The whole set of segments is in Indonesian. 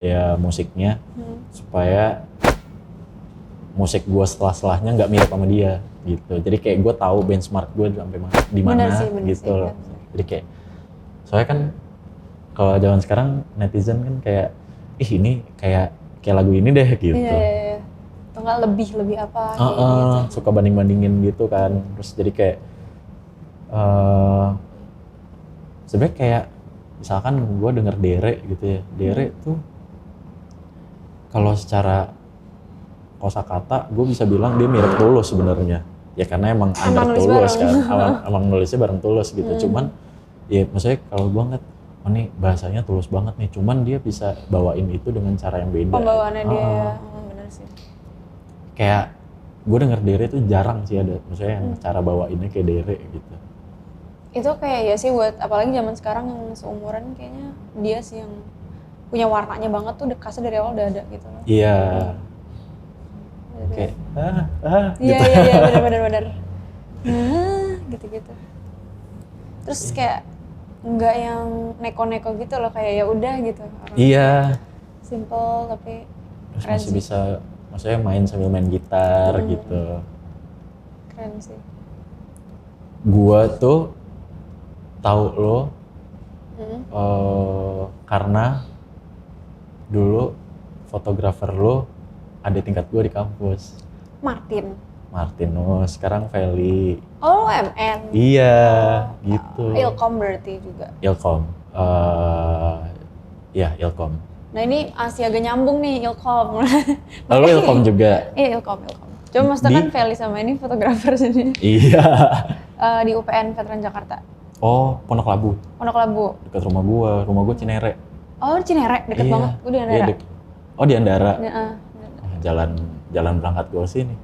ya musiknya supaya musik gue setelahnya nggak mirip sama dia gitu. Jadi kayak gue tahu benchmark gue sampai di mana gitu loh. Jadi kayak soalnya kan kalau zaman sekarang netizen kan kayak ini kayak lagu ini deh gitu. Iya. Atau nggak lebih apa gitu. Suka banding-bandingin gitu kan. Terus jadi kayak sebenarnya kayak misalkan gue denger Dere gitu ya. Dere tuh kalau secara kosakata gue bisa bilang dia mirip Tulus sebenarnya. Ya karena emang under Tulus kan. Emang nulisnya bareng Tulus gitu. Cuman ya maksudnya kalau gue ngeliat oh nih bahasanya Tulus banget nih. Cuman dia bisa bawain itu dengan cara yang beda. Pembawaannya dia bener sih. Kayak gue denger Dere tuh jarang sih ada. Maksudnya yang cara bawainnya kayak Dere gitu. Itu kayak ya sih buat apalagi zaman sekarang yang seumuran kayaknya dia sih yang punya warnanya banget tuh khasnya dari awal udah ada gitu loh. Iya. Kayak Iya gitu. Iya benar. Gitu. Terus kayak nggak yang neko-neko gitu loh kayak ya udah gitu. Iya. Simple tapi terus keren masih sih. bisa maksudnya main sambil main gitar gitu. Keren sih. Gua tuh tahu lo karena dulu fotografer lo ada tingkat gue di kampus. Martinus, sekarang Feli. Oh, MN. Iya, gitu. Ilkom berarti juga. Ilkom. Ya, Ilkom. Nah ini masih agak nyambung nih Ilkom. Lalu Ilkom juga? Iya, Ilkom. Cuma maksudnya kan Feli sama ini fotografer sini. Iya. Di UPN Veteran Jakarta. Oh, Pondok Labu. Dekat rumah gua Cinere. Oh, Cinere, deket banget. Gue di Andara. Iya, oh, di Andara. Jalan berangkat gue sini.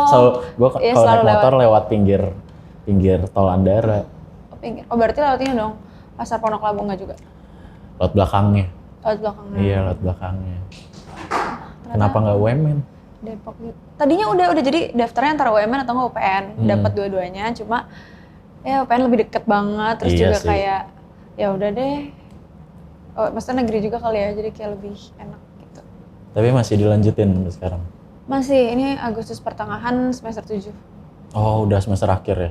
So, gue kalau naik motor lewat pinggir tol Andara. Oh, berarti lewatnya dong pasar Pondok Labu nggak juga? Lewat belakangnya. Iya, lewat belakangnya. Kenapa nggak UMN? Depok gitu. Tadinya udah jadi daftarnya antara UMN atau nggak UPN. Dapat dua-duanya, cuma ya UPN lebih deket banget. Terus juga sih. Kayak ya udah deh. Oh, maksudnya negeri juga kali ya, jadi kayak lebih enak gitu. Tapi masih dilanjutin sekarang? Masih, ini Agustus pertengahan semester 7. Oh, udah semester akhir ya?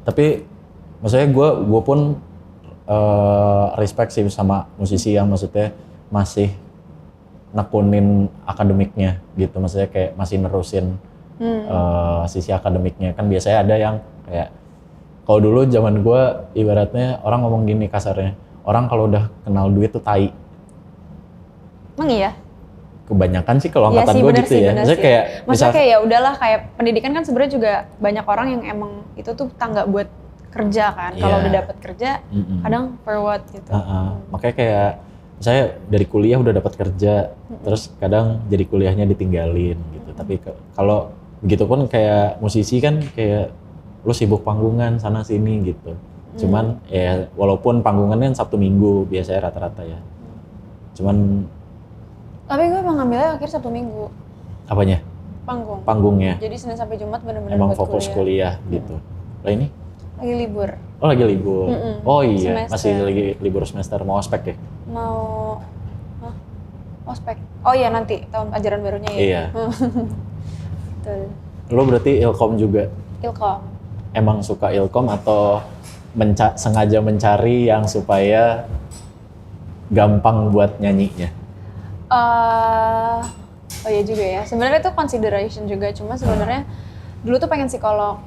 Tapi maksudnya gue pun respect sih sama musisi yang maksudnya masih nekunin akademiknya gitu. Maksudnya kayak masih nerusin sisi akademiknya. Kan biasanya ada yang kayak kalau dulu zaman gue ibaratnya orang ngomong gini kasarnya, orang kalau udah kenal duit tuh tai. Emang iya? Kebanyakan sih kalau angkatan gue gitu ya. Maksudnya kayak ya udahlah kayak pendidikan kan sebenarnya juga banyak orang yang emang itu tuh tangga buat kerja kan. Kalau udah dapet kerja, kadang for what gitu. Makanya kayak saya dari kuliah udah dapat kerja, terus kadang jadi kuliahnya ditinggalin gitu. Tapi kalau begitu pun kayak musisi kan kayak lu sibuk panggungan sana sini gitu. Cuman ya walaupun panggungannya Sabtu Minggu biasanya rata-rata ya. Cuman tapi gue emang ngambilnya akhir Sabtu Minggu. Apanya? Panggungnya. Jadi Senin sampai Jumat benar-benar emang fokus kuliah gitu. Lah ini? Lagi libur. Oh, lagi libur. Oh iya, semester. Masih lagi libur semester. Mau ospek ya? Mau ospek. Oh iya nanti tahun ajaran barunya ya. Iya. Betul. Lo berarti Ilkom juga? Ilkom. Emang suka Ilkom atau sengaja mencari yang supaya gampang buat nyanyinya? Oh iya juga ya. Sebenarnya itu consideration juga, cuma sebenarnya dulu tuh pengen psikolog.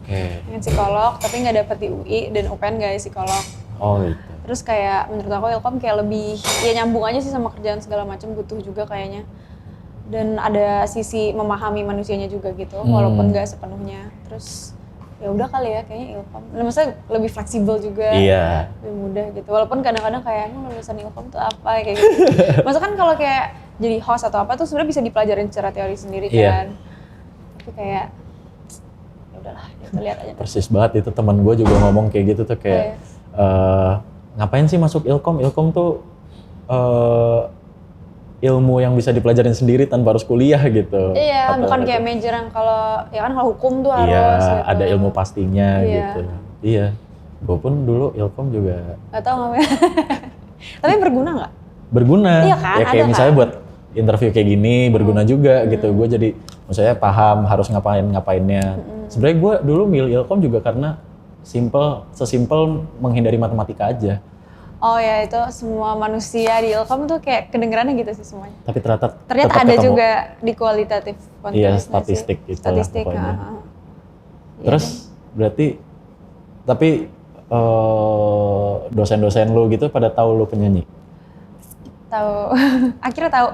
Pengen psikolog, tapi nggak dapet di UI dan UPN nggak ada psikolog. Oh gitu. Terus kayak menurut aku Ilkom kayak lebih ya nyambung aja sih sama kerjaan segala macam, butuh juga kayaknya. Dan ada sisi memahami manusianya juga gitu, walaupun nggak sepenuhnya. Terus ya udah kali ya kayaknya Ilkom. Maksudnya lebih fleksibel juga, lebih mudah gitu. Walaupun kadang-kadang kayak lulusan Ilkom tuh apa kayak gitu. Maksudnya kan kalau kayak jadi host atau apa tuh sebenarnya bisa dipelajarin secara teori sendiri kan. Tapi kayak ya udahlah, kita lihat aja. Persis banget itu teman gue juga ngomong kayak gitu tuh kayak ngapain sih masuk Ilkom? Ilkom tuh ilmu yang bisa dipelajarin sendiri tanpa harus kuliah gitu. Iya, bukan kayak major yang kalau ya kan kalau hukum tuh harus gitu. Ada ilmu pastinya gitu. Iya. Gue pun dulu Ilkom juga gak tau ngapain. Tapi berguna nggak? Berguna. Iya kan, Ya kayak ada misalnya kan? buat interview kayak gini berguna juga gitu. Gue jadi maksudnya paham harus ngapainnya. Sebenarnya gue dulu milih Ilkom juga karena sesimpel menghindari matematika aja. Oh ya, itu semua manusia di Ilkom tuh kayak kedengerannya gitu sih semuanya. Tapi ternyata Ternyata tetap ada ketemu. juga di kualitatif Iya, konten nggak sih? statistik gitu lah Statistik, pokoknya. ha. Iya Terus berarti tapi dosen-dosen lu gitu pada tahu lu penyanyi? tahu akhirnya tahu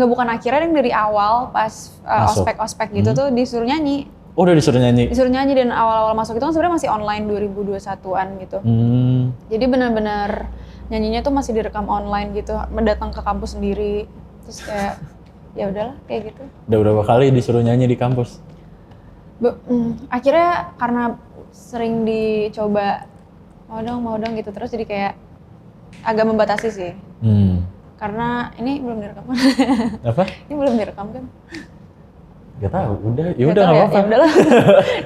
bukan akhirnya yang dari awal pas Masuk. ospek gitu tuh disuruh nyanyi Oh, udah disuruh nyanyi? dan awal-awal masuk itu kan sebenarnya masih online 2021-an gitu. Jadi benar-benar nyanyinya tuh masih direkam online gitu, mendatang ke kampus sendiri terus kayak ya udahlah kayak gitu. Udah berapa kali disuruh nyanyi di kampus? Akhirnya karena sering dicoba mau dong gitu terus jadi kayak agak membatasi sih. Karena ini belum direkam. Apa? Ini belum direkam kan? Gak tahu, ya Gak udah tahu nggak ya, apa-apa. ya udahlah.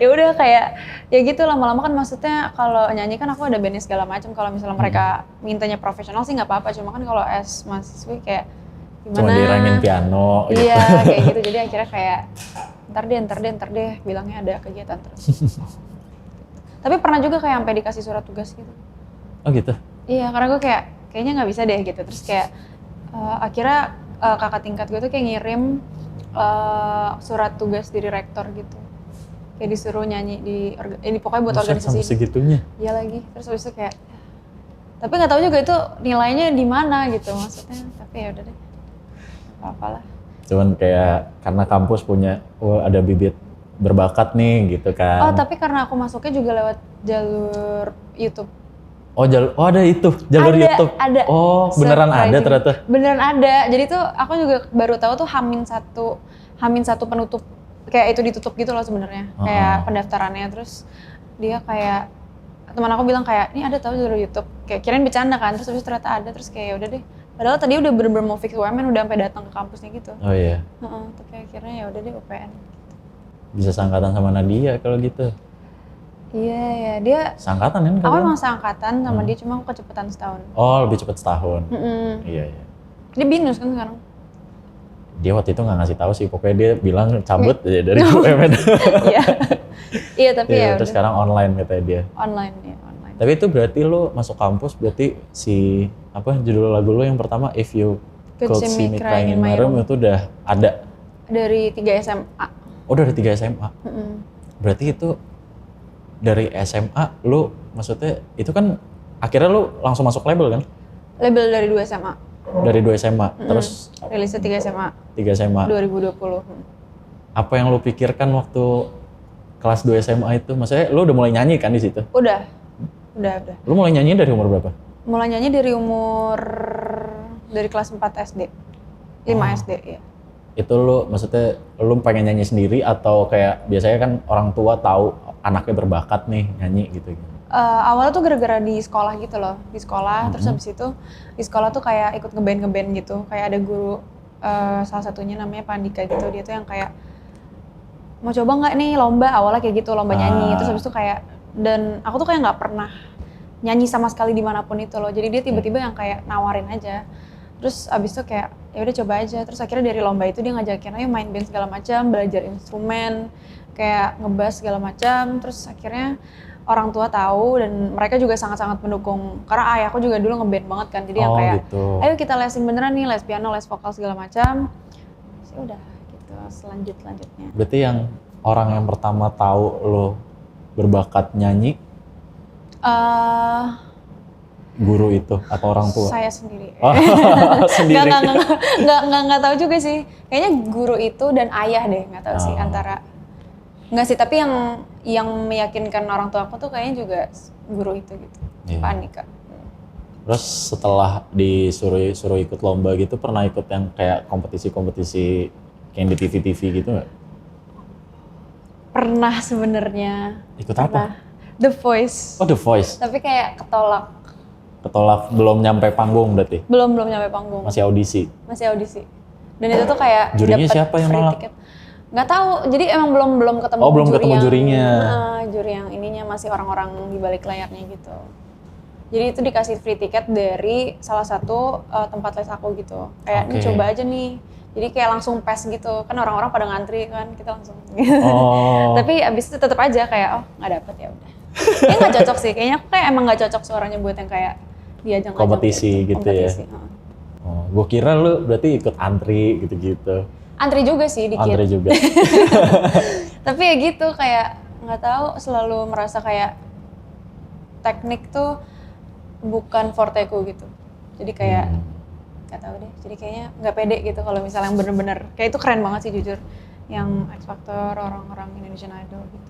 Ya udah kayak ya gitu lama-lama kan maksudnya kalau nyanyi kan aku ada bandnya segala macam. Kalau misalnya mereka mintanya profesional sih nggak apa-apa. Cuma kan kalau as mahasiswi kayak gimana? Cuma dirangin piano gitu. Iya kayak gitu. Jadi akhirnya kayak ntar deh bilangnya ada kegiatan terus. Tapi pernah juga kayak sampai dikasih surat tugas gitu. Oh gitu? Iya karena gue kayaknya nggak bisa deh gitu. Terus kayak akhirnya kakak tingkat gue tuh kayak ngirim surat tugas dari rektor gitu, kayak disuruh nyanyi ini pokoknya buat Buset, organisasi sampai segitunya? iya lagi. Terus habis itu kayak tapi nggak tahu juga itu nilainya di mana gitu maksudnya, tapi ya udah deh apa lah. Cuman kayak karena kampus punya ada bibit berbakat nih gitu kan. Tapi karena aku masuknya juga lewat jalur YouTube. Oh ada itu jalur YouTube. Ada. Oh beneran ada Surprising. ternyata. Beneran ada. Jadi tuh aku juga baru tahu tuh Hamin satu penutup, kayak itu ditutup gitu loh sebenarnya. Kayak pendaftarannya. Terus dia kayak teman aku bilang kayak ini ada tahu jalur YouTube. Kayak kirain bercanda kan. Terus habis ternyata ada. Terus kayak ya udah deh. Padahal tadi udah bener-bener mau fix UMN, udah sampai datang ke kampusnya gitu. Oh iya. Tapi akhirnya ya udah deh UPN. Bisa seangkatan sama Nadia kalau gitu. Iya ya, dia Seangkatan kan? aku emang seangkatan sama dia, cuma aku kecepatan setahun. Oh lebih cepat setahun. Iya. Dia binus kan sekarang. Dia waktu itu nggak ngasih tahu sih, pokoknya dia bilang cabut aja dari UMN. Iya. Iya tapi ya terus udah. sekarang online katanya dia. Online. Tapi itu berarti lo masuk kampus berarti si judul lagu lo yang pertama If You Could See Me Crying in My Room itu udah ada? Dari 3 SMA. Oh dari 3 SMA? Berarti itu dari SMA lo maksudnya itu kan akhirnya lo langsung masuk label kan? Label dari 2 SMA. Dari 2 SMA, terus rilisnya 3 SMA. 3 SMA. 2020. Apa yang lo pikirkan waktu kelas 2 SMA itu? Maksudnya lo udah mulai nyanyi kan di situ? Udah. Lo mulai nyanyi dari umur berapa? Mulai nyanyi dari kelas 4 SD. 5 SD ya. Itu lo maksudnya lo pengen nyanyi sendiri atau kayak biasanya kan orang tua tahu anaknya berbakat nih nyanyi gitu? Awalnya tuh gara-gara di sekolah gitu loh, di sekolah. Terus habis itu di sekolah tuh kayak ikut ngeband gitu. Kayak ada guru salah satunya namanya Pak Andika gitu, dia tuh yang kayak mau coba nggak nih lomba, awalnya kayak gitu lomba nyanyi. Terus habis itu kayak dan aku tuh kayak nggak pernah nyanyi sama sekali dimanapun itu loh. Jadi dia tiba-tiba yang kayak nawarin aja. Terus abis itu kayak ya udah coba aja. Terus akhirnya dari lomba itu dia ngajakin ayo main band segala macam, belajar instrumen, kayak ngebass segala macam. Terus akhirnya orang tua tahu dan mereka juga sangat-sangat mendukung. Karena ayahku juga dulu ngeband banget kan. Jadi yang kayak gitu. ayo kita lesin beneran nih, les piano, les vokal segala macam. Terus udah gitu selanjutnya. Berarti yang orang yang pertama tahu lo berbakat nyanyi guru itu atau orang tua? Saya sendiri. Sendiri. Nggak tahu juga sih. Kayaknya guru itu dan ayah deh, nggak tahu sih antara. Nggak sih, tapi yang meyakinkan orang tua aku tuh kayaknya juga guru itu gitu, Pak Andika. Terus setelah disuruh ikut lomba gitu, pernah ikut yang kayak kompetisi-kompetisi kayak di TV-TV gitu nggak? Pernah sebenarnya. Ikut apa? The Voice. Oh The Voice. Tapi kayak ketolak. Belum nyampe panggung berarti? Belum nyampe panggung. Masih audisi? Masih audisi. Dan itu tuh kayak jurinya dapet siapa yang free nolak? ticket. Nggak tahu, jadi emang belum ketemu belum juri ketemu jurinya. Juri yang ininya masih orang-orang di balik layarnya gitu. Jadi itu dikasih free tiket dari salah satu tempat les aku gitu. Kayak ini Oke. coba aja nih. Jadi kayak langsung pass gitu. Kan orang-orang pada ngantri kan, kita langsung. Oh. Tapi abis itu tetap aja kayak oh nggak dapet ya udah. Kayaknya nggak cocok sih. Kayaknya aku kayak emang nggak cocok suaranya buat yang kayak diajang-ajang Kompetisi gitu ya? Kompetisi, heeh. Oh, gue kira lu berarti ikut antri gitu-gitu. Antri juga sih dikit. Antri juga. Tapi ya gitu kayak nggak tahu selalu merasa kayak teknik tuh bukan forteku gitu. Jadi kayak nggak tahu deh. Jadi kayaknya nggak pede gitu kalau misalnya yang bener-bener kayak itu keren banget sih jujur. Yang X Factor orang-orang Indonesian Idol gitu.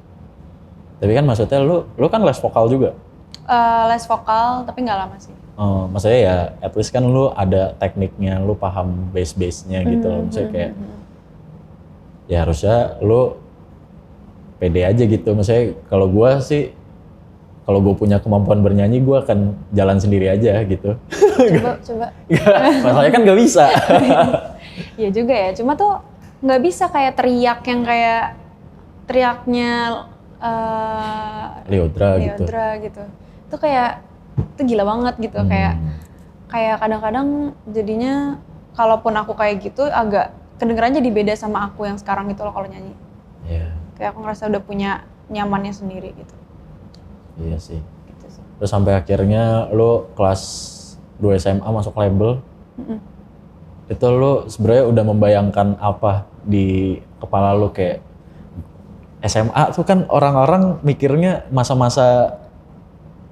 Tapi kan maksudnya lu kan les vokal juga. Les vokal tapi nggak lama sih. Oh, maksudnya ya at least kan lu ada tekniknya, lu paham base-base-nya gitu loh. Maksudnya kayak ya harusnya lu pede aja gitu. Maksudnya kalau gua sih kalau gue punya kemampuan bernyanyi, gue akan jalan sendiri aja gitu. Coba. Masalahnya kan nggak bisa. Iya juga ya. Cuma tuh nggak bisa kayak teriak yang kayak teriaknya Lyodra gitu. gitu. Itu kayak itu gila banget gitu. Kayak kadang-kadang jadinya kalaupun aku kayak gitu agak kedengeran jadi beda sama aku yang sekarang gitu loh kalau nyanyi. Iya. Kayak aku ngerasa udah punya nyamannya sendiri gitu. Iya sih. Gitu sih. Terus sampai akhirnya lu kelas 2 SMA masuk label. Itu lu sebenarnya udah membayangkan apa di kepala lu kayak SMA tuh kan orang-orang mikirnya masa-masa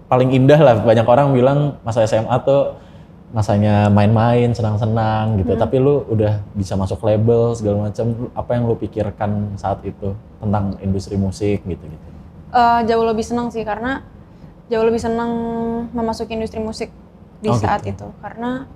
paling indah lah. Banyak orang bilang masa SMA tuh masanya main-main, senang-senang gitu. Tapi lu udah bisa masuk label segala macam. Apa yang lu pikirkan saat itu tentang industri musik gitu-gitu? Jauh lebih senang sih karena jauh lebih senang memasuki industri musik di saat gitu. itu karena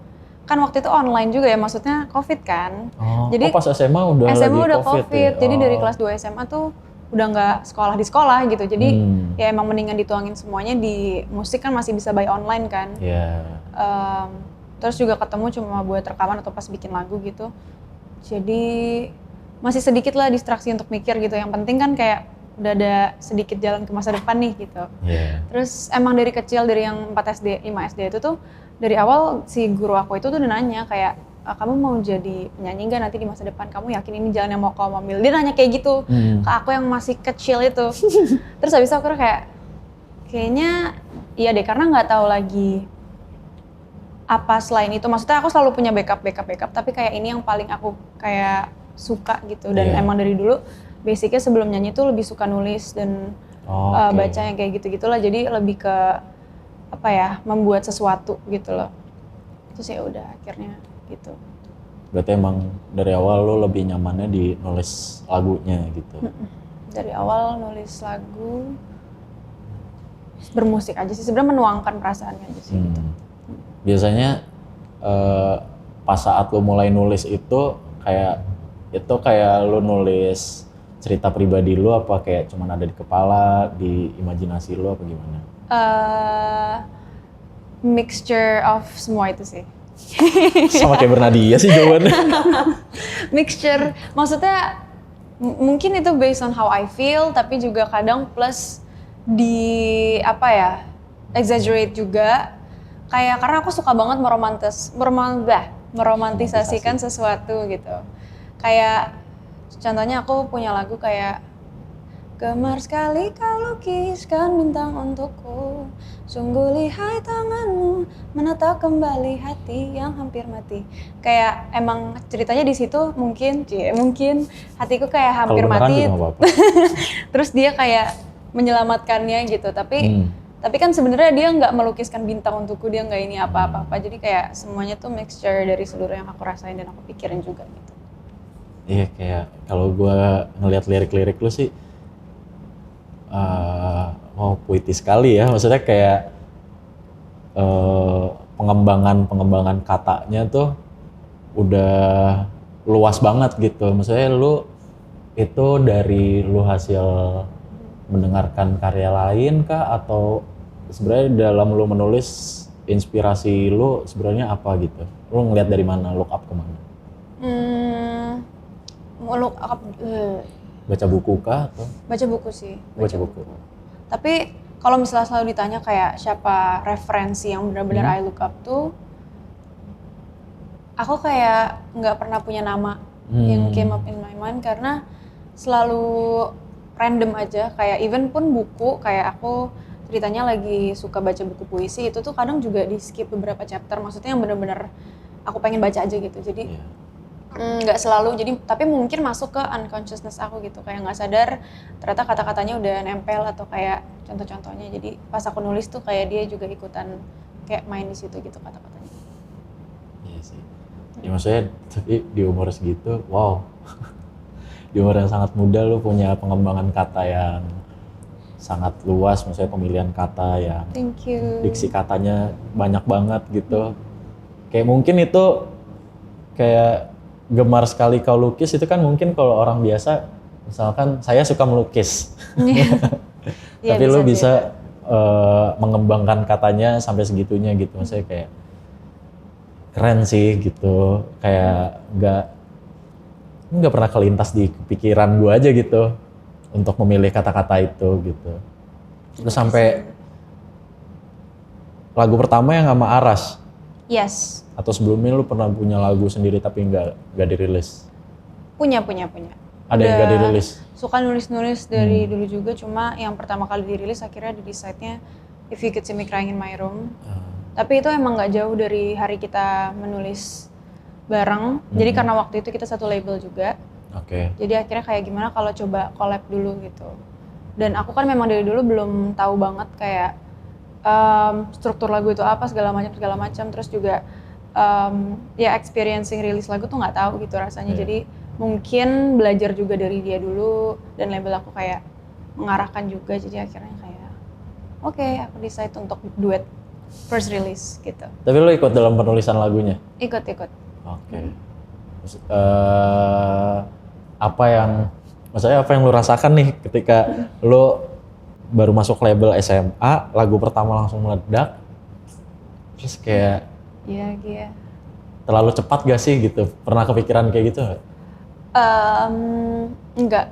kan waktu itu online juga ya maksudnya COVID kan. Jadi pas SMA udah SMA lagi udah COVID ya? Jadi dari kelas 2 SMA tuh udah nggak sekolah di sekolah gitu. Jadi ya emang mendingan dituangin semuanya di musik kan masih bisa by online kan. Iya. Terus juga ketemu cuma buat rekaman atau pas bikin lagu gitu. Jadi masih sedikit lah distraksi untuk mikir gitu. Yang penting kan kayak udah ada sedikit jalan ke masa depan nih gitu. Yeah. Terus emang dari kecil dari yang 4 SD, 5 SD itu tuh dari awal si guru aku itu tuh udah nanya kayak kamu mau jadi penyanyi nggak nanti di masa depan? Kamu yakin ini jalan yang mau kamu ambil? Dia nanya kayak gitu ke aku yang masih kecil itu. Terus habis itu aku kayak kayaknya iya deh karena nggak tahu lagi apa selain itu. Maksudnya aku selalu punya backup tapi kayak ini yang paling aku kayak suka gitu dan emang dari dulu basicnya sebelum nyanyi tuh lebih suka nulis dan baca yang kayak gitu-gitulah. Jadi lebih ke apa ya membuat sesuatu gitu loh. Terus ya udah akhirnya gitu. Berarti emang dari awal lo lebih nyamannya di nulis lagunya gitu? Dari awal nulis lagu, bermusik aja sih sebenarnya menuangkan perasaannya aja sih. Gitu. Biasanya pas saat lo mulai nulis itu kayak lo nulis cerita pribadi lo apa kayak cuman ada di kepala, di imajinasi lo apa gimana? Mixture of semua itu sih. Sama kayak Bernadia sih jawabannya. Mixture, maksudnya mungkin itu based on how I feel, tapi juga kadang plus di apa ya, exaggerate juga. Kayak karena aku suka banget meromantisasikan sesuatu gitu. Kayak contohnya aku punya lagu kayak gemar sekali kau lukiskan bintang untukku, sungguh lihai tanganmu menata kembali hati yang hampir mati. Kayak emang ceritanya di situ mungkin hatiku kayak hampir mati. Terus dia kayak menyelamatkannya gitu, tapi kan sebenarnya dia nggak melukiskan bintang untukku, dia nggak ini apa-apa. Jadi kayak semuanya tuh mixture dari seluruh yang aku rasain dan aku pikirin juga gitu. Iya kayak kalau gue ngeliat lirik-lirik lu sih puitis sekali ya, maksudnya kayak pengembangan katanya tuh udah luas banget gitu. Maksudnya lu itu dari lu hasil mendengarkan karya lain kah atau sebenarnya dalam lu menulis inspirasi lu sebenarnya apa gitu? Lu ngeliat dari mana, look up kemana? Look up Baca buku kah atau? baca buku sih. Baca buku. Tapi kalau misalnya selalu ditanya kayak siapa referensi yang benar-benar I look up tuh, aku kayak nggak pernah punya nama yang came up in my mind karena selalu random aja. Kayak even pun buku, kayak aku ceritanya lagi suka baca buku puisi, itu tuh kadang juga di skip beberapa chapter, maksudnya yang benar-benar aku pengen baca aja gitu. Jadi nggak selalu, jadi tapi mungkin masuk ke unconsciousness aku gitu, kayak nggak sadar ternyata kata-katanya udah nempel atau kayak contoh-contohnya. Jadi pas aku nulis tuh kayak dia juga ikutan kayak main di situ gitu kata-katanya. Iya sih. Ya maksudnya di umur segitu, wow. Di umur yang sangat muda lu punya pengembangan kata yang sangat luas, maksudnya pemilihan kata yang Thank you. diksi katanya banyak banget gitu. Kayak mungkin itu kayak gemar sekali kau lukis itu kan mungkin kalau orang biasa, misalkan saya suka melukis. Iya, Tapi lu beda. bisa mengembangkan katanya sampai segitunya gitu, maksudnya kayak keren sih gitu, kayak nggak pernah kelintas di pikiran gue aja gitu untuk memilih kata-kata itu gitu. Terus sampai lagu pertama yang sama Aras, Yes, atau sebelumnya lu pernah punya lagu sendiri tapi nggak dirilis? punya. Ada yang nggak dirilis? Suka nulis-nulis dari dulu juga, cuma yang pertama kali dirilis akhirnya di decide-nya If You Could See Me Crying in My Room. Tapi itu emang nggak jauh dari hari kita menulis bareng. Jadi karena waktu itu kita satu label juga. Oke. Jadi akhirnya kayak gimana kalau coba collab dulu gitu. Dan aku kan memang dari dulu belum tahu banget kayak struktur lagu itu apa segala macam. Terus juga ya experiencing rilis lagu tuh nggak tahu gitu rasanya. Jadi mungkin belajar juga dari dia dulu dan label aku kayak mengarahkan juga. Jadi akhirnya kayak oke, aku decide untuk duet first release gitu. Tapi lu ikut dalam penulisan lagunya? Ikut. Oke. Terus, apa yang lu rasakan nih ketika lu baru masuk label SMA, lagu pertama langsung meledak, terus kayak Iya. terlalu cepat gak sih gitu? Pernah kepikiran kayak gitu nggak? Enggak.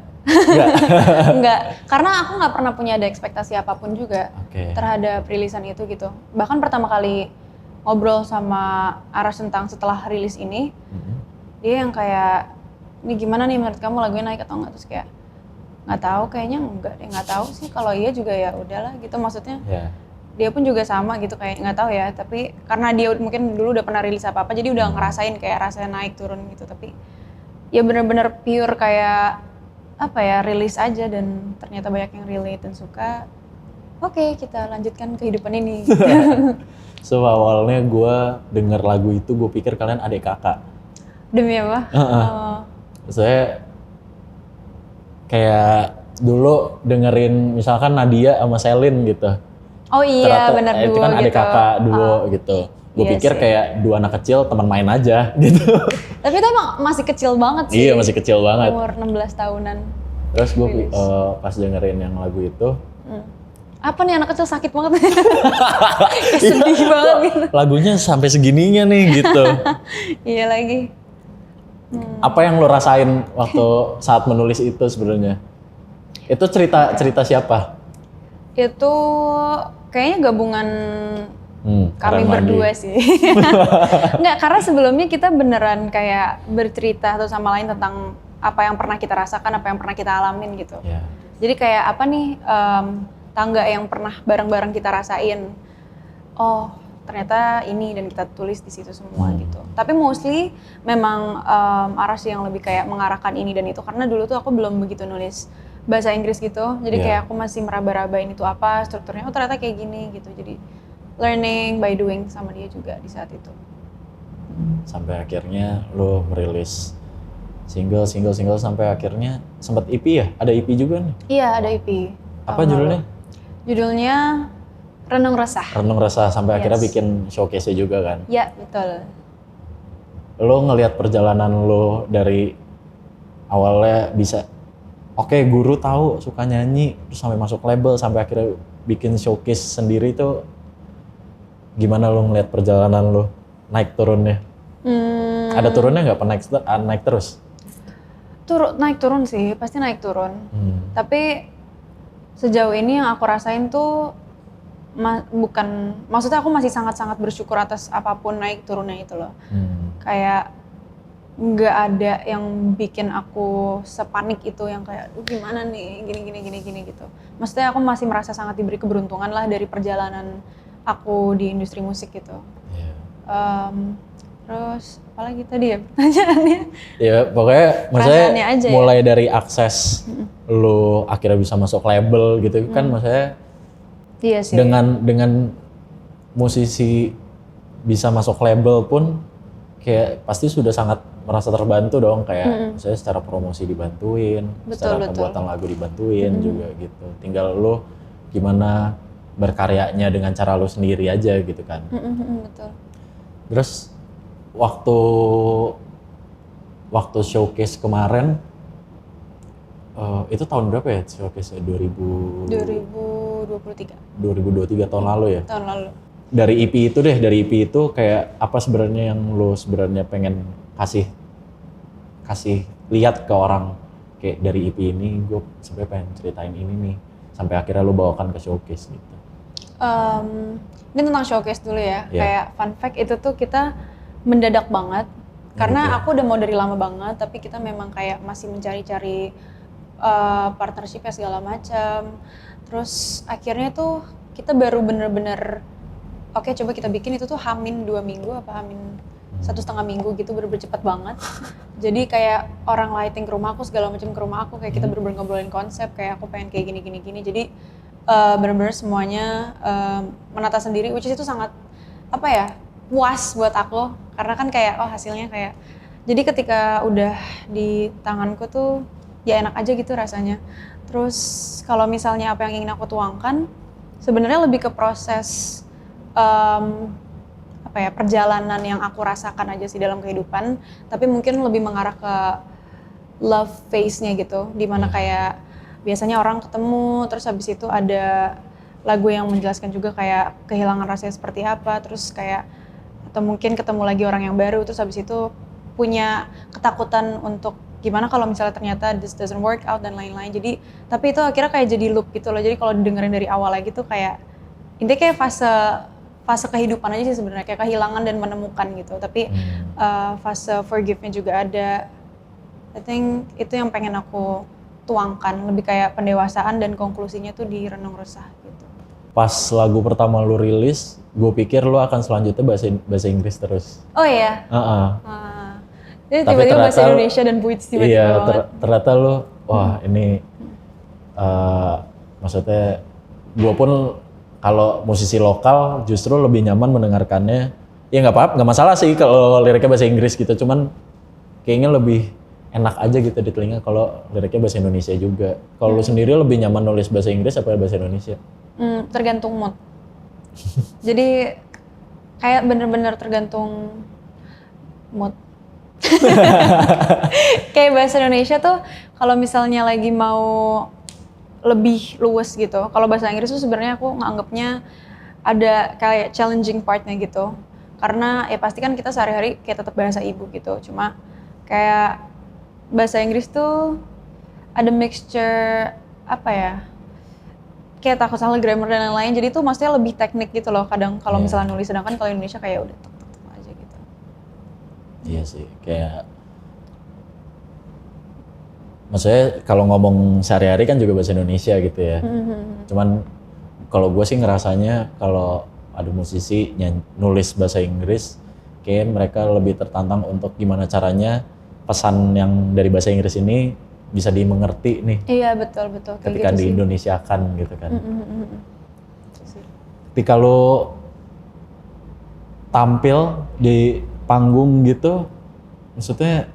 Enggak, karena aku nggak pernah punya ada ekspektasi apapun juga terhadap rilisan itu gitu. Bahkan pertama kali ngobrol sama Aras tentang setelah rilis ini, dia yang kayak, ini gimana nih menurut kamu lagunya naik atau enggak? Terus kayak nggak tahu, kayaknya enggak deh, nggak tahu sih. Kalau iya juga ya udahlah gitu, maksudnya. Dia pun juga sama gitu, kayak nggak tahu ya. Tapi karena dia mungkin dulu udah pernah rilis apa-apa, jadi udah ngerasain kayak rasanya naik turun gitu. Tapi ya bener-bener pure kayak apa ya, rilis aja dan ternyata banyak yang relate dan suka. Oke, kita lanjutkan kehidupan ini. So awalnya gue denger lagu itu gue pikir kalian adik kakak. Demi apa? Saya kayak dulu dengerin misalkan Nadia sama Selin gitu. Oh iya, Ternyata, benar itu duo kan adik gitu. kakak duo gitu. Gue Iya pikir sih. kayak dua anak kecil teman main aja gitu. Tapi itu emang masih kecil banget sih. Iya masih kecil banget. Umur 16 tahunan. Terus gue pas dengerin yang lagu itu, Apa nih anak kecil sakit banget. Kayak sedih banget gitu. lagunya sampai segininya nih gitu. Iya lagi. Apa yang lo rasain waktu saat menulis itu sebenarnya? Itu cerita siapa? Itu kayaknya gabungan kami keren berdua lagi. sih. Enggak, karena sebelumnya kita beneran kayak bercerita satu sama lain tentang apa yang pernah kita rasakan, apa yang pernah kita alamin gitu. Ya. Jadi kayak apa nih tangga yang pernah bareng-bareng kita rasain. Oh, ternyata ini, dan kita tulis di situ semua gitu. Tapi mostly memang Aras yang lebih kayak mengarahkan ini dan itu, karena dulu tuh aku belum begitu nulis bahasa Inggris gitu. Jadi kayak aku masih meraba-rabain itu apa strukturnya. Oh, ternyata kayak gini gitu. Jadi learning by doing sama dia juga di saat itu. Sampai akhirnya lo merilis single sampai akhirnya sempat EP ya? Ada EP juga nih? Iya, ada EP. Apa judulnya? Judulnya Renung Resah. Renung Resah, sampai akhirnya bikin showcase juga kan? Ya, betul. Lo ngelihat perjalanan lo dari awalnya bisa, oke, guru tahu suka nyanyi, terus sampai masuk label, sampai akhirnya bikin showcase sendiri itu gimana lo ngelihat perjalanan lo naik turunnya? Ada turunnya nggak? Naik terus? Naik turun sih, pasti naik turun. Tapi Sejauh ini yang aku rasain tuh maksudnya aku masih sangat-sangat bersyukur atas apapun naik turunnya itu loh. Kayak nggak ada yang bikin aku sepanik itu yang kayak gimana nih gini gitu. Maksudnya aku masih merasa sangat diberi keberuntungan lah dari perjalanan aku di industri musik gitu. Terus apalagi tadi ya pertanyaannya? Ya pokoknya maksudnya aja mulai dari akses lu akhirnya bisa masuk label gitu kan, maksudnya Iya sih. dengan musisi bisa masuk label pun kayak pasti sudah sangat merasa terbantu dong, kayak misalnya secara promosi dibantuin, secara pembuatan lagu dibantuin juga gitu. Tinggal lu gimana berkaryanya dengan cara lu sendiri aja gitu kan. Betul. Terus waktu showcase kemarin itu tahun berapa ya showcase 2023 tahun lalu ya? tahun lalu. Dari EP itu kayak apa sebenarnya yang lo sebenarnya pengen kasih lihat ke orang, kayak dari EP ini gue sebenarnya pengen ceritain ini nih sampai akhirnya lo bawakan ke showcase gitu. Ini tentang showcase dulu ya. Kayak fun fact itu tuh kita mendadak banget karena aku udah mau dari lama banget, tapi kita memang kayak masih mencari-cari partnership segala macam. Terus akhirnya tuh kita baru bener-bener oke, coba kita bikin itu tuh hamin 2 minggu apa hamin 1,5 minggu gitu, bener-bener cepet banget. Jadi kayak orang lighting ke rumah aku, segala macam ke rumah aku, kayak kita bener-bener ngobrolin konsep, kayak aku pengen kayak gini. Jadi bener-bener semuanya menata sendiri, which is itu sangat apa ya, puas buat aku. Karena kan kayak hasilnya kayak, jadi ketika udah di tanganku tuh ya enak aja gitu rasanya. Terus kalau misalnya apa yang ingin aku tuangkan, sebenarnya lebih ke proses perjalanan yang aku rasakan aja sih dalam kehidupan, tapi mungkin lebih mengarah ke love phase-nya gitu, dimana kayak biasanya orang ketemu, terus habis itu ada lagu yang menjelaskan juga kayak kehilangan rasanya seperti apa, terus kayak atau mungkin ketemu lagi orang yang baru, terus habis itu punya ketakutan untuk gimana kalau misalnya ternyata this doesn't work out dan lain-lain. Jadi tapi itu akhirnya kayak jadi loop gitu loh. Jadi kalau didengerin dari awal lagi tuh kayak intinya kayak fase kehidupan aja sih sebenarnya, kayak kehilangan dan menemukan gitu. Tapi fase forgive-nya juga ada. I think itu yang pengen aku tuangkan, lebih kayak pendewasaan dan konklusinya tuh di Renung Resah gitu. Pas lagu pertama lu rilis, gue pikir lu akan selanjutnya bahasa Inggris terus. Oh iya? Jadi tapi tiba-tiba bahasa ternyata Indonesia dan puisi tiba-tiba iya, banget. ternyata lu, wah ini maksudnya gue pun kalau musisi lokal justru lebih nyaman mendengarkannya, ya nggak apa-apa, nggak masalah sih kalau liriknya bahasa Inggris gitu, cuman kayaknya lebih enak aja gitu di telinga kalau liriknya bahasa Indonesia juga. Kalau lu sendiri lebih nyaman nulis bahasa Inggris apa bahasa Indonesia? Tergantung mood. Jadi kayak bener-bener tergantung mood. Kayak bahasa Indonesia tuh kalau misalnya lagi mau lebih luwes gitu. Kalau bahasa Inggris tuh sebenarnya aku nganggapnya ada kayak challenging partnya gitu. Karena ya pasti kan kita sehari-hari kayak tetap bahasa ibu gitu. Cuma kayak bahasa Inggris tuh ada mixture apa ya? Kayak takut salah grammar dan lain-lain. Jadi tuh maksudnya lebih teknik gitu loh kadang kalau misalnya nulis, sedangkan kalau Indonesia kayak udah tek aja gitu. Iya sih, kayak maksudnya kalau ngomong sehari-hari kan juga bahasa Indonesia gitu ya. Cuman kalau gue sih ngerasanya kalau ada musisi nulis bahasa Inggris, kayak mereka lebih tertantang untuk gimana caranya pesan yang dari bahasa Inggris ini bisa dimengerti nih. Iya betul. Ketika gitu di sih. Indonesiakan gitu kan. Ketika lo tampil di panggung gitu, maksudnya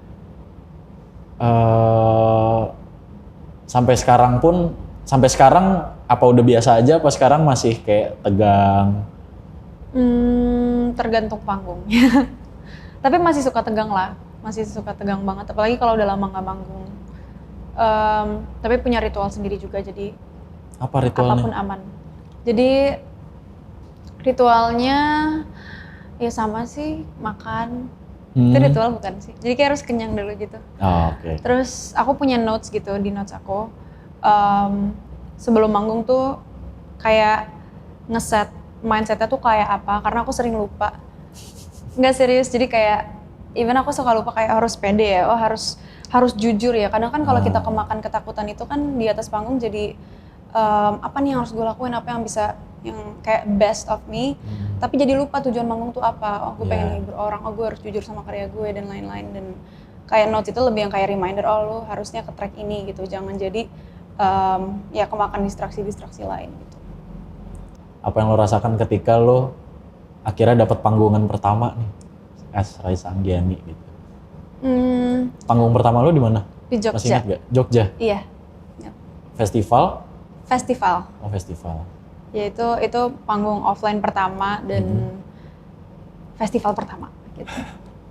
sampai sekarang apa udah biasa aja apa sekarang masih kayak tegang? Tergantung panggung. Tapi masih suka tegang lah, masih suka tegang banget. Apalagi kalau udah lama nggak manggung. Tapi punya ritual sendiri juga, jadi Apa ritualnya? apapun aman. Jadi ritualnya ya sama sih, makan. Itu ritual bukan sih? Jadi kayak harus kenyang dulu gitu. Oh, oke. Terus aku punya notes gitu, di notes aku. sebelum manggung tuh kayak ngeset mindsetnya tuh kayak apa, karena aku sering lupa. Nggak serius, jadi kayak even aku suka lupa kayak harus pede ya, oh harus jujur ya. Kadang kan kalau kita kemakan ketakutan itu kan di atas panggung jadi apa nih yang harus gue lakuin, apa yang bisa yang kayak best of me, tapi jadi lupa tujuan manggung tuh apa. Oh gue pengen hibur orang, oh gue harus jujur sama karya gue dan lain-lain. Dan kayak notes itu lebih yang kayak reminder, oh lu harusnya ke track ini gitu, jangan jadi ya kemakan distraksi-distraksi lain gitu. Apa yang lo rasakan ketika lo akhirnya dapat panggungan pertama nih as Raisa Anggiani gitu? Panggung pertama lo di mana? Di Jogja. Masih ingat gak? Jogja? Iya. Festival? Festival. Oh festival. Ya itu panggung offline pertama dan festival pertama gitu.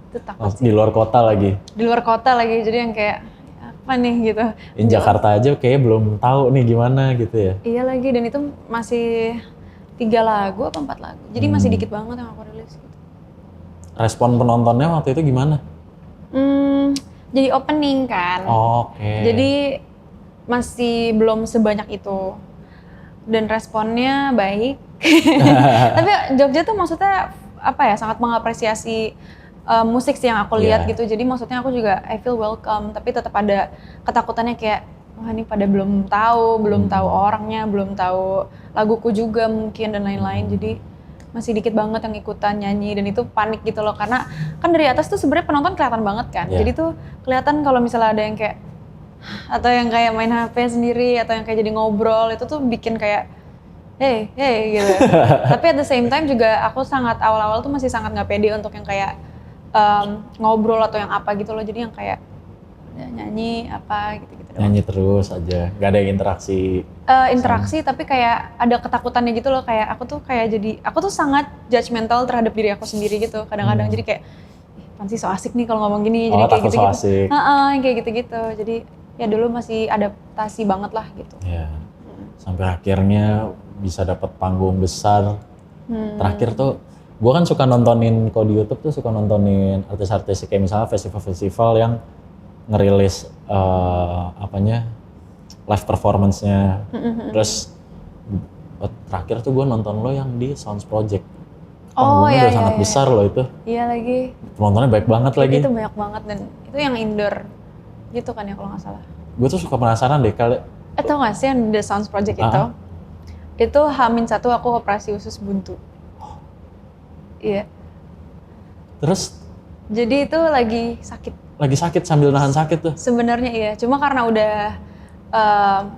Itu takut sih. Di luar kota lagi? Di luar kota lagi, jadi yang kayak apa nih gitu. In Jakarta aja kayaknya belum tahu nih gimana gitu ya? Iya lagi, dan itu masih 3 lagu apa 4 lagu, jadi masih dikit banget yang aku rilis gitu. Respon penontonnya waktu itu gimana? Jadi opening kan, Oke. jadi masih belum sebanyak itu. Dan responnya baik. Tapi Jogja tuh maksudnya apa ya, sangat mengapresiasi musik sih yang aku lihat gitu. Jadi maksudnya aku juga I feel welcome, tapi tetap ada ketakutannya kayak wah ini pada belum tahu orangnya, belum tahu laguku juga mungkin dan lain-lain. Jadi masih dikit banget yang ikutan nyanyi, dan itu panik gitu loh, karena kan dari atas tuh sebenarnya penonton kelihatan banget kan. Jadi tuh kelihatan kalau misalnya ada yang kayak atau yang kayak main HP sendiri atau yang kayak jadi ngobrol, itu tuh bikin kayak hey gitu. Tapi at the same time juga aku sangat awal-awal tuh masih sangat nggak pede untuk yang kayak ngobrol atau yang apa gitu loh. Jadi yang kayak ya, nyanyi apa gitu-gitu doang. Nyanyi terus aja, nggak ada interaksi. Interaksi tapi kayak ada ketakutannya gitu loh, kayak aku tuh sangat judgmental terhadap diri aku sendiri gitu kadang-kadang. Jadi kayak pan sih so asik nih kalau ngomong gini, jadi kayak gitu-gitu. Asik. Kayak gitu-gitu. Jadi ya dulu masih adaptasi banget lah gitu. Ya. Sampai akhirnya bisa dapat panggung besar. Terakhir tuh gue kan suka nontonin, kalau di YouTube tuh suka nontonin artis-artis kayak misalnya festival-festival yang ngerilis live performance-nya. Terus terakhir tuh gue nonton lo yang di Sounds Project. Panggungnya udah sangat besar loh itu. Iya lagi. Penontonnya baik banget lagi. Itu banyak banget, dan itu yang indoor gitu kan ya kalau nggak salah. Gue tuh suka penasaran deh kali. Tau gak sih yang The Sounds Project itu? Itu H-1 aku operasi usus buntu. Iya. Terus? Jadi itu lagi sakit. Lagi sakit sambil nahan sakit tuh? Sebenarnya iya, cuma karena udah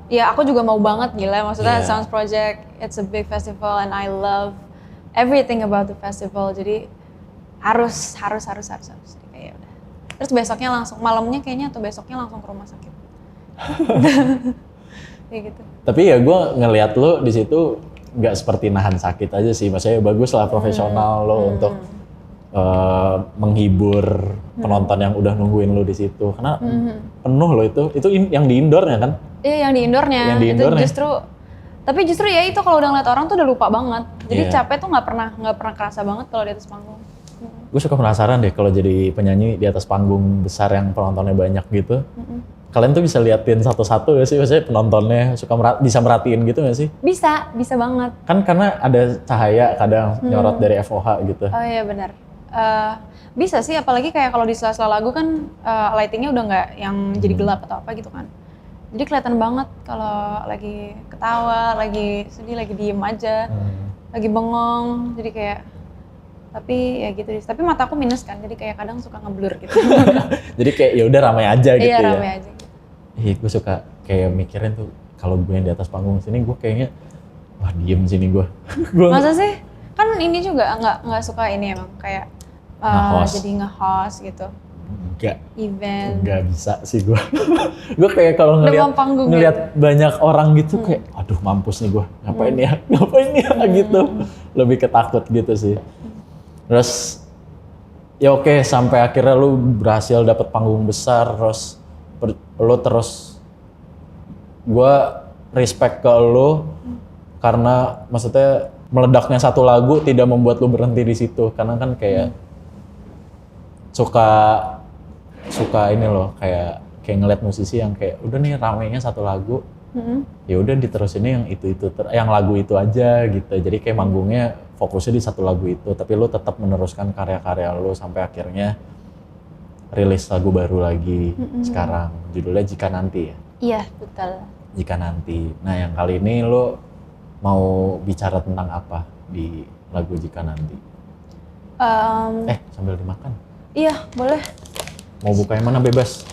ya aku juga mau banget gila, maksudnya Sounds Project, it's a big festival and I love everything about the festival. Jadi harus. Jadi kayak udah. Terus besoknya langsung, malamnya kayaknya atau besoknya langsung ke rumah sakit. Kayak gitu. Tapi ya gue ngelihat lo di situ nggak seperti nahan sakit aja sih, maksudnya bagus lah, profesional lo untuk menghibur penonton yang udah nungguin lo di situ, karena penuh lo itu yang di indoornya kan? Iya yang di indoornya. Itu tapi justru ya itu kalau udah ngeliat orang tuh udah lupa banget, jadi capek tuh nggak pernah kerasa banget kalau di atas panggung. Gue suka penasaran deh kalau jadi penyanyi di atas panggung besar yang penontonnya banyak gitu. Kalian tuh bisa liatin satu-satu gak sih? Maksudnya penontonnya bisa merhatiin gitu gak sih? Bisa banget. Kan karena ada cahaya kadang nyorot dari FOH gitu. Oh iya benar. Bisa sih, apalagi kayak kalau di sela-sela lagu kan lightingnya udah nggak yang jadi gelap atau apa gitu kan. Jadi kelihatan banget kalau lagi ketawa, lagi sedih, lagi diem aja, lagi bengong. Jadi kayak tapi ya gitu. Tapi mataku minus kan, jadi kayak kadang suka ngeblur gitu. Jadi kayak ya udah ramai aja gitu ya. Iya ramai aja. Gue suka kayak mikirin tuh kalau gue yang di atas panggung sini gue kayaknya wah diem sini gue. Masa sih? Kan ini juga nggak suka ini emang kayak jadi nge-host gitu. Event. Enggak bisa sih gue. Gue kayak kalau ngeliat banyak orang gitu kayak aduh mampus nih gue. Ngapain ya gitu. Lebih ketakut gitu sih. Terus ya oke, sampai akhirnya lu berhasil dapet panggung besar, terus lu terus gue respect ke lu karena maksudnya meledaknya satu lagu tidak membuat lu berhenti di situ, karena kan kayak suka ini loh, kayak ngeliat musisi yang kayak udah nih ramenya satu lagu Ya udah diterusinnya yang itu yang lagu itu aja gitu. Jadi kayak manggungnya fokusnya di satu lagu itu, tapi lu tetap meneruskan karya-karya lu sampai akhirnya rilis lagu baru lagi sekarang. Judulnya Jika Nanti ya. Iya, betul. Jika Nanti. Nah, yang kali ini lu mau bicara tentang apa di lagu Jika Nanti? Sambil dimakan. Iya, boleh. Mau buka yang mana bebas?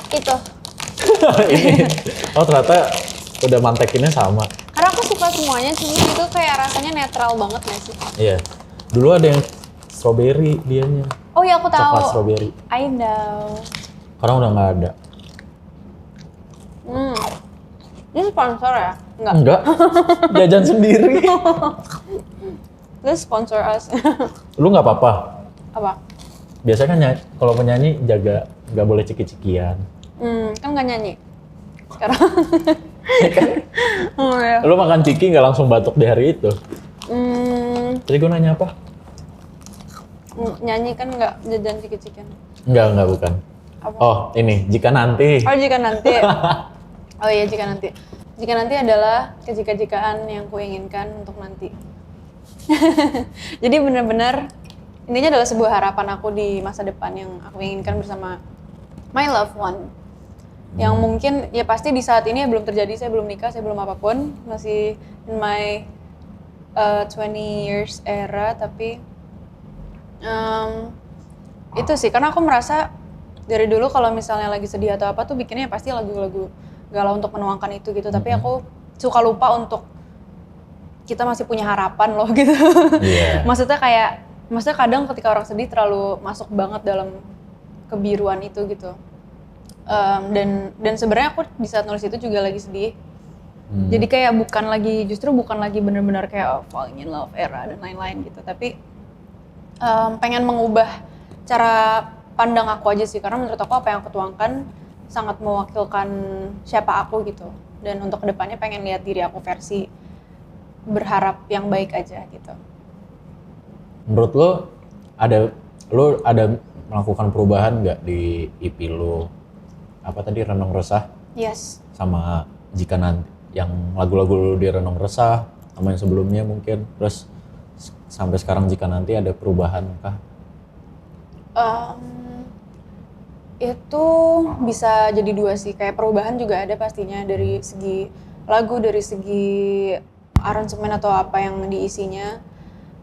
Itu. Ini. Oh, ternyata udah mantekinnya sama. Karena aku suka semuanya, cuma itu kayak rasanya netral banget gak sih? Iya. Dulu ada yang strawberry dianya. Oh iya, aku tahu. Coklat strawberry. I know. Sekarang udah nggak ada. Ini sponsor ya? Enggak. Enggak. Jajan sendiri. This sponsor us. Lu nggak apa-apa. Apa? Biasanya kan kalau penyanyi jaga nggak boleh ciki-cikian. Kan nggak nyanyi. Sekarang. Oh ya. Lu makan ciki nggak langsung batuk di hari itu. Jadi gue nanya apa? Nyanyi kan nggak jajan ciki-cikian. Enggak bukan. Apa? Oh, ini Jika Nanti. Oh, Jika Nanti. Oh iya, Jika Nanti. Jika Nanti adalah kejika-jikaan yang kuinginkan untuk nanti. Jadi benar-benar intinya adalah sebuah harapan aku di masa depan yang aku inginkan bersama my loved one. Yang mungkin ya pasti di saat ini ya belum terjadi, saya belum nikah, saya belum apapun, masih in my 20 years era, tapi itu sih karena aku merasa dari dulu kalau misalnya lagi sedih atau apa tuh bikinnya pasti lagu-lagu galau untuk menuangkan itu gitu, tapi aku suka lupa untuk kita masih punya harapan loh gitu. Yeah. Maksudnya kadang ketika orang sedih terlalu masuk banget dalam kebiruan itu gitu. Dan sebenarnya aku di saat nulis itu juga lagi sedih. Jadi kayak bukan lagi benar-benar kayak falling in love era dan lain-lain gitu, tapi pengen mengubah cara pandang aku aja sih, karena menurut aku apa yang aku tuangkan sangat mewakilkan siapa aku gitu. Dan untuk kedepannya pengen lihat diri aku versi berharap yang baik aja gitu. Menurut lo ada melakukan perubahan nggak di EP lo? Apa tadi Renung Resah? Yes. Sama Jika Nanti, yang lagu-lagu lo di Renung Resah sama yang sebelumnya mungkin, terus sampai sekarang Jika Nanti ada perubahan kah? Itu bisa jadi dua sih, kayak perubahan juga ada pastinya dari segi lagu, dari segi aransemen atau apa yang diisinya,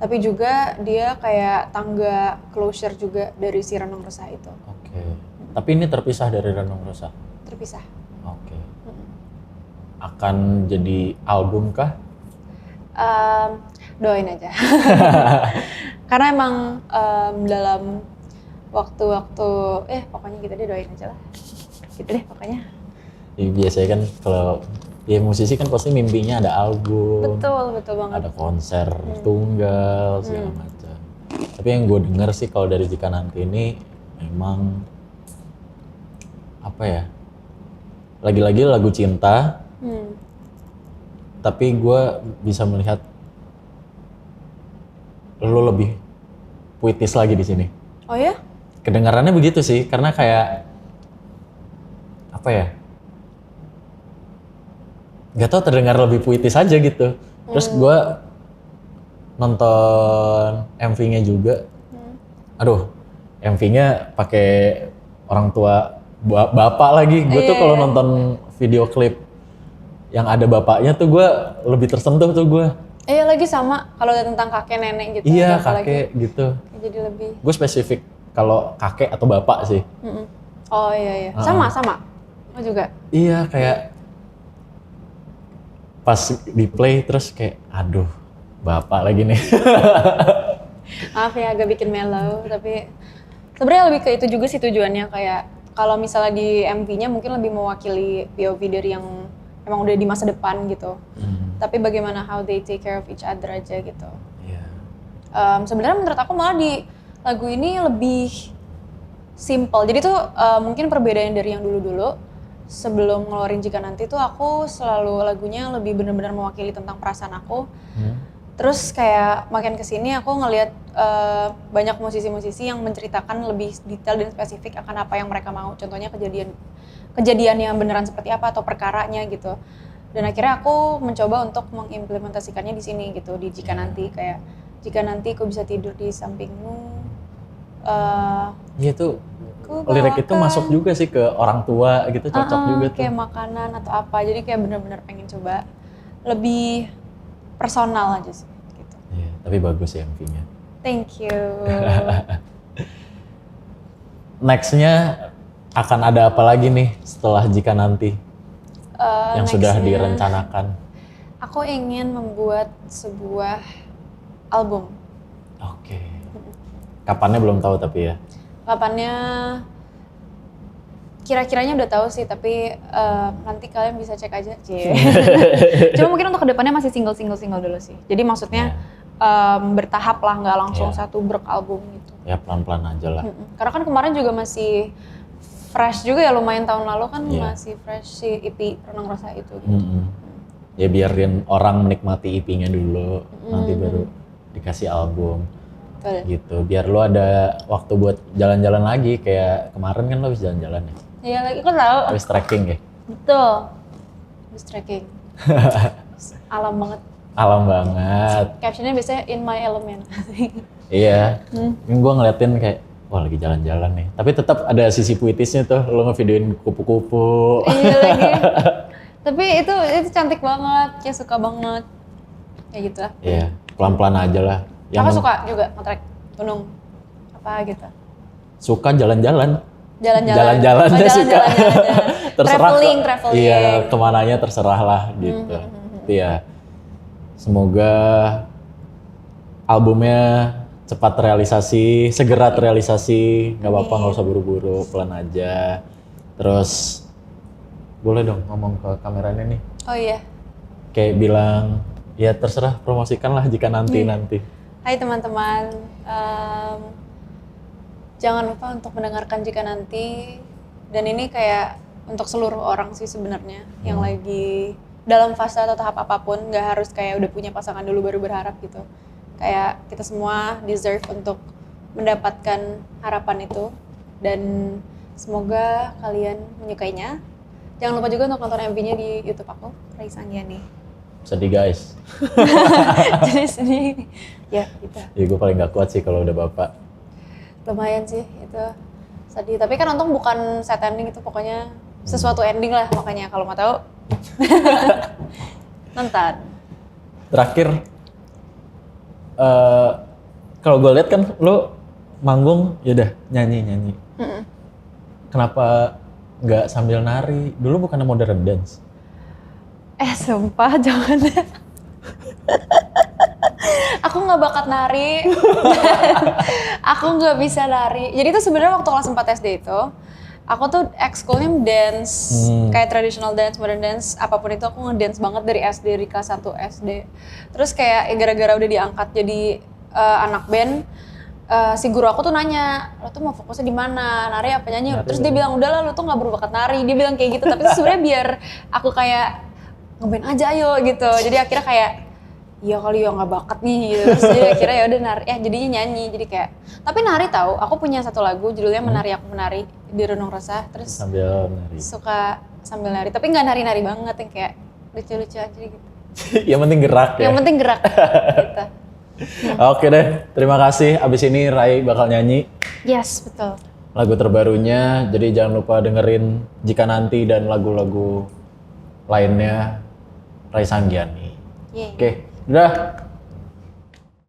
tapi juga dia kayak tangga closure juga dari si Renung Resah itu. Oke. Tapi ini terpisah dari Renung Resah? Terpisah. Oke. Akan jadi album kah? Doain aja. Karena emang dalam waktu-waktu pokoknya gitu deh, doain aja lah. Gitu deh pokoknya. Ya, biasanya kan kalau ya musisi kan pasti mimpinya ada album. Betul banget. Ada konser tunggal segala macam. Tapi yang gue denger sih kalau dari Jika Nanti ini memang apa ya? Lagi-lagi lagu cinta. Tapi gue bisa melihat lo lebih puitis lagi di sini. Oh ya? Kedengarannya begitu sih, karena kayak apa ya? Gak tau, terdengar lebih puitis aja gitu. Terus gue nonton MV-nya juga. Aduh, MV-nya pakai orang tua bapak lagi. Gue tuh kalau nonton video klip yang ada bapaknya tuh gue lebih tersentuh tuh gue. Iya lagi sama kalau tentang kakek nenek gitu. Iya kakek lagi. Gitu. Jadi lebih. Gue spesifik kalau kakek atau bapak sih. Oh iya. Sama. Oh juga. Iya kayak pas di play terus kayak aduh bapak lagi nih. Maaf ya agak bikin mellow, tapi sebenarnya lebih ke itu juga sih tujuannya, kayak kalau misalnya di MV-nya mungkin lebih mewakili POV dari yang emang udah di masa depan gitu. Tapi bagaimana how they take care of each other aja gitu. Yeah. Sebenarnya menurut aku malah di lagu ini lebih simple. Jadi tuh mungkin perbedaan dari yang dulu-dulu. Sebelum ngeluarin Jika Nanti tuh aku selalu lagunya lebih benar-benar mewakili tentang perasaan aku. Terus kayak makin kesini aku ngelihat banyak musisi-musisi yang menceritakan lebih detail dan spesifik akan apa yang mereka mau. Contohnya kejadian yang beneran seperti apa atau perkaranya gitu. Dan akhirnya aku mencoba untuk mengimplementasikannya di sini gitu, di jika nanti kayak jika nanti aku bisa tidur di sampingmu. Iya tuh Ku lirik itu bawakan. masuk juga sih ke orang tua gitu, cocok juga tuh. Kayak makanan atau apa, jadi kayak bener-bener pengen coba lebih personal aja sih gitu. Iya, tapi bagus ya MV-nya. Thank you. Next-nya akan ada apa lagi nih setelah jika nanti yang sudah Next-nya, direncanakan? aku ingin membuat sebuah album. Oke. Kapannya belum tahu tapi ya. Kapannya kira-kiranya udah tahu sih, tapi nanti kalian bisa cek aja. Cuma mungkin untuk kedepannya masih single dulu sih. Jadi maksudnya bertahap lah, nggak langsung satu brek album gitu. Ya pelan-pelan aja lah. Karena kan kemarin juga masih fresh juga ya, lumayan tahun lalu kan masih fresh si EP Renang Rasa itu gitu. Ya biarin orang menikmati EP-nya dulu, nanti baru dikasih album. Betul. Gitu, biar lu ada waktu buat jalan-jalan lagi, kayak kemarin kan lu habis jalan-jalan ya? Iya lagi, kok tahu? Habis trekking ya? Betul. Habis trekking. Alam banget. Alam banget. Captionnya biasanya in my element. Iya, gue ngeliatin kayak, wah lagi jalan-jalan nih. Tapi tetap ada sisi puitisnya tuh, lu ngevideoin kupu-kupu. Iya lagi. Tapi itu cantik banget, kayak suka banget. Kayak gitu lah. Iya, pelan-pelan aja lah. Aku suka juga nge-trek gunung. Apa gitu. Suka jalan-jalan. Jalan-jalan Jalan-jalannya suka. Terserah. Traveling. Iya, kemananya terserah lah gitu. Tapi ya, semoga albumnya cepat realisasi, segera terrealisasi. Gak apa-apa, gak usah buru-buru, pelan aja. Terus, boleh dong ngomong ke kameranya nih. Oh iya. Kayak bilang, ya terserah, promosikan lah jika nanti. Hai teman-teman, jangan lupa untuk mendengarkan jika nanti. Dan ini kayak untuk seluruh orang sih sebenarnya yang lagi dalam fase atau tahap apapun, nggak harus kayak udah punya pasangan dulu baru berharap gitu. Kayak kita semua deserve untuk mendapatkan harapan itu, dan semoga kalian menyukainya. Jangan lupa juga untuk nonton MV-nya di YouTube aku, Raisa Anggiani. Sedih guys. Jadi sedih. Ya gitu. Ya gue paling gak kuat sih kalau udah bapak. Lumayan sih itu sedih. Tapi kan untung bukan sad ending itu, pokoknya sesuatu ending lah, makanya kalau mau tahu nonton. Terakhir, kalau gue lihat kan lo manggung, yaudah nyanyi. Kenapa nggak sambil nari? Dulu bukannya modern dance? Sumpah jangan. Aku nggak bakat nari. Aku nggak bisa nari. Jadi itu sebenarnya waktu kelas 4 SD itu, aku tuh ekskulnya dance, kayak traditional dance, modern dance, apapun itu aku ngedance banget dari SD, dari kelas 1 SD. Terus kayak gara-gara udah diangkat jadi anak band, si guru aku tuh nanya, lo tuh mau fokusnya di mana, nari apa nyanyi? Terus dia bilang, udah lah lo tuh nggak berbakat nari. Dia bilang kayak gitu, tapi itu sebenarnya biar aku kayak ngeband aja ayo gitu. Jadi akhirnya kayak, iya kali ya nggak bakat nih gitu. Terus jadi akhirnya ya udah nari, jadinya nyanyi. Jadi kayak, tapi nari tahu, aku punya satu lagu judulnya Menari Aku Menari di Renung Rasa. Terus Sambil nari. suka sambil nari, tapi nggak nari-nari banget yang kayak lucu-lucu aja gitu. Yang penting gerak ya? Yang penting gerak gitu. Oke deh, terima kasih. Abis ini Rai bakal nyanyi Yes, betul. lagu terbarunya. Jadi jangan lupa dengerin Jika Nanti dan lagu-lagu lainnya Rai Sanggiani. Yeay. Oke, udah.